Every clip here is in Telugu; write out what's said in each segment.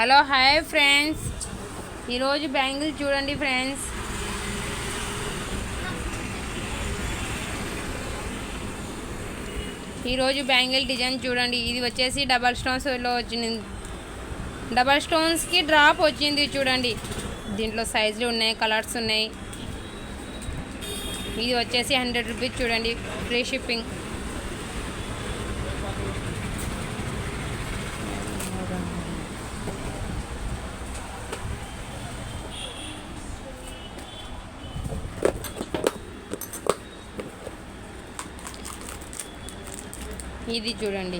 హలో హాయ్ ఫ్రెండ్స్, ఈరోజు బ్యాంగిల్ చూడండి ఫ్రెండ్స్. ఈరోజు బ్యాంగిల్ డిజైన్ చూడండి. ఇది వచ్చేసి డబల్ స్టోన్స్లో వచ్చింది. డబల్ స్టోన్స్కి డ్రాప్ వచ్చింది చూడండి. దీంట్లో సైజులు ఉన్నాయి, కలర్స్ ఉన్నాయి. ఇది వచ్చేసి 100 రూపీస్ చూడండి, ఫ్రీ షిప్పింగ్. ఇది చూడండి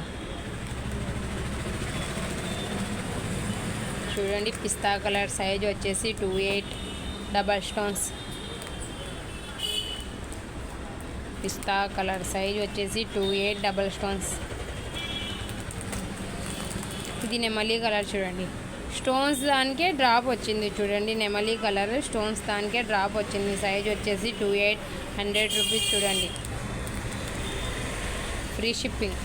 పిస్తా కలర్, సైజ్ వచ్చేసి 28, డబల్ స్టోన్స్. పిస్తా కలర్ సైజ్ వచ్చేసి 28, డబల్ స్టోన్స్. ఇది నెమలి కలర్ చూడండి, స్టోన్స్ దానికే డ్రాప్ వచ్చింది చూడండి. నెమలి కలర్ స్టోన్స్ దానికే డ్రాప్ వచ్చింది. సైజ్ వచ్చేసి 28, 100 రూపీస్ చూడండి, ఫ్రీ షిప్పింగ్.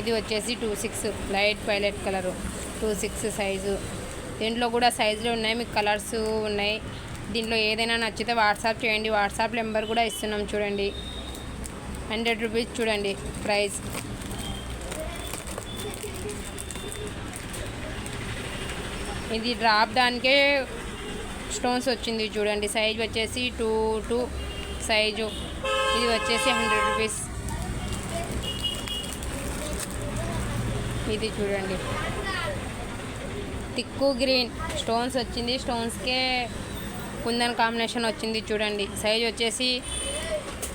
ఇది వచ్చేసి 26, లైట్ వైలెట్ కలరు, 26 సైజు. దీంట్లో కూడా సైజులు ఉన్నాయి, మీకు కలర్స్ ఉన్నాయి. దీంట్లో ఏదైనా నచ్చితే వాట్సాప్ చేయండి. వాట్సాప్ నెంబర్ కూడా ఇస్తున్నాం చూడండి. 100 రూపీస్ చూడండి ప్రైస్. ఇది డ్రాప్ దానికే స్టోన్స్ వచ్చింది చూడండి. సైజ్ వచ్చేసి 2 సైజు. ఇది వచ్చేసి 100 రూపీస్. ఇది చూడండి తిక్కు గ్రీన్ స్టోన్స్ వచ్చింది. స్టోన్స్కే కుందన్ కాంబినేషన్ వచ్చింది చూడండి. సైజ్ వచ్చేసి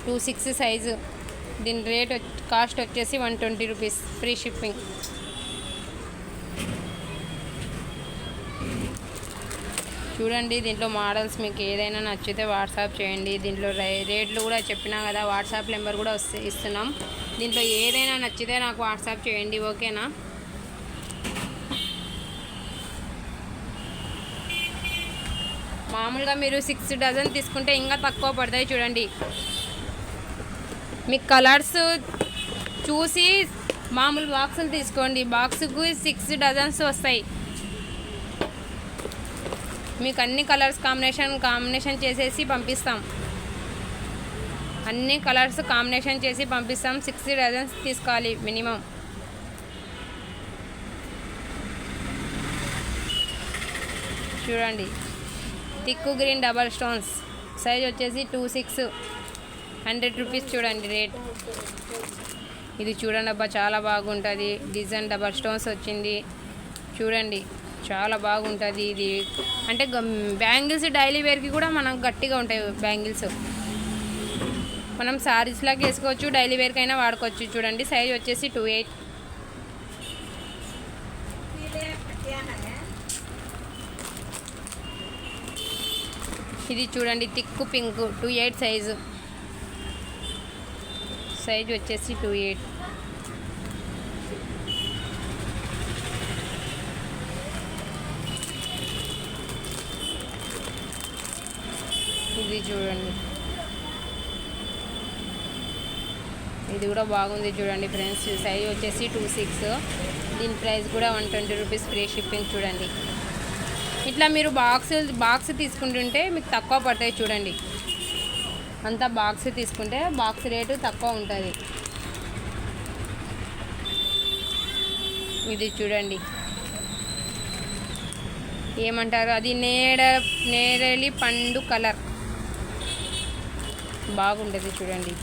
26 సైజు. దీని రేట్ కాస్ట్ వచ్చేసి 120 రూపీస్, ఫ్రీ షిప్పింగ్. చూడండి దీంట్లో మోడల్స్ మీకు ఏదైనా నచ్చితే వాట్సాప్ చేయండి. దీంట్లో రేట్లు కూడా చెప్పినా కదా, వాట్సాప్ నెంబర్ కూడా ఇస్తున్నాం. దీంట్లో ఏదైనా నచ్చితే నాకు వాట్సాప్ చేయండి, ఓకేనా? మామూలుగా మీరు 6 డజన్ తీసుకుంటే ఇంకా తక్కువ పడతాయి చూడండి. మీకు కలర్స్ చూసి మామూలు బాక్సులు తీసుకోండి. బాక్సుకు 6 డజన్స్ వస్తాయి. మీకు అన్ని కలర్స్ కాంబినేషన్ చేసేసి పంపిస్తాం. అన్ని కలర్స్ కాంబినేషన్ చేసి పంపిస్తాం. 60 డజన్స్ తీసుకోవాలి మినిమం. చూడండి తిక్కు గ్రీన్ డబల్ స్టోన్స్, సైజ్ వచ్చేసి 26, 100 రూపీస్ చూడండి రేట్. ఇది చూడండి అబ్బా, చాలా బాగుంటుంది డిజైన్. డబల్ స్టోన్స్ వచ్చింది చూడండి, చాలా బాగుంటుంది. ఇది అంటే బ్యాంగిల్స్ డైలీ వేర్కి కూడా మనకు గట్టిగా ఉంటాయి బ్యాంగిల్స్. మనం శారీస్లాగా వేసుకోవచ్చు, డైలీ వేర్కి అయినా వాడుకోవచ్చు. చూడండి సైజ్ వచ్చేసి 28. ఇది చూడండి తిక్కు పింక్ 28 సైజు. సైజ్ వచ్చేసి 28. ఇది చూడండి, ఇది కూడా బాగుంది చూడండి ఫ్రెండ్స్. సైజ్ వచ్చేసి 26. దీని ప్రైస్ కూడా 120 రూపీస్, ఫ్రీ షిప్పింగ్ చూడండి. ఇట్లా మీరు బాక్స్ తీసుకుంటుంటే మీకు తక్కువ పడతాయి చూడండి. అంతా బాక్స్ తీసుకుంటే బాక్స్ రేటు తక్కువ ఉంటుంది. ఇది చూడండి ఏమంటారు, అది నేరేలి పండు కలర్ బాగుంటుంది చూడండి.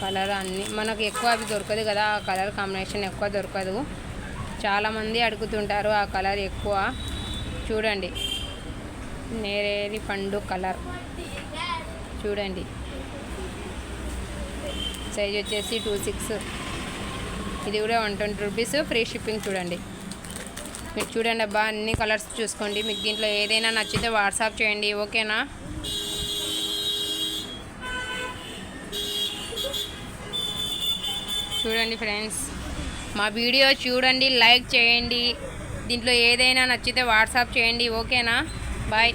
కలర్ అన్నీ మనకు ఎక్కువ అవి దొరకదు కదా, ఆ కలర్ కాంబినేషన్ ఎక్కువ దొరకదు. చాలామంది అడుగుతుంటారు ఆ కలర్ ఎక్కువ. చూడండి నేరేలి పండు కలర్ చూడండి. సైజ్ వచ్చేసి 26. ఇది కూడా 120 రూపీస్, ఫ్రీ షిప్పింగ్ చూడండి. మీరు చూడండి అబ్బా, అన్ని కలర్స్ చూసుకోండి. మీకు దీంట్లో ఏదైనా నచ్చితే వాట్సాప్ చేయండి, ఓకేనా? చూడండి ఫ్రెండ్స్, మా వీడియో చూడండి, లైక్ చేయండి. దీంట్లో ఏదైనా నచ్చితే వాట్సాప్ చేయండి, ఓకేనా? బాయ్.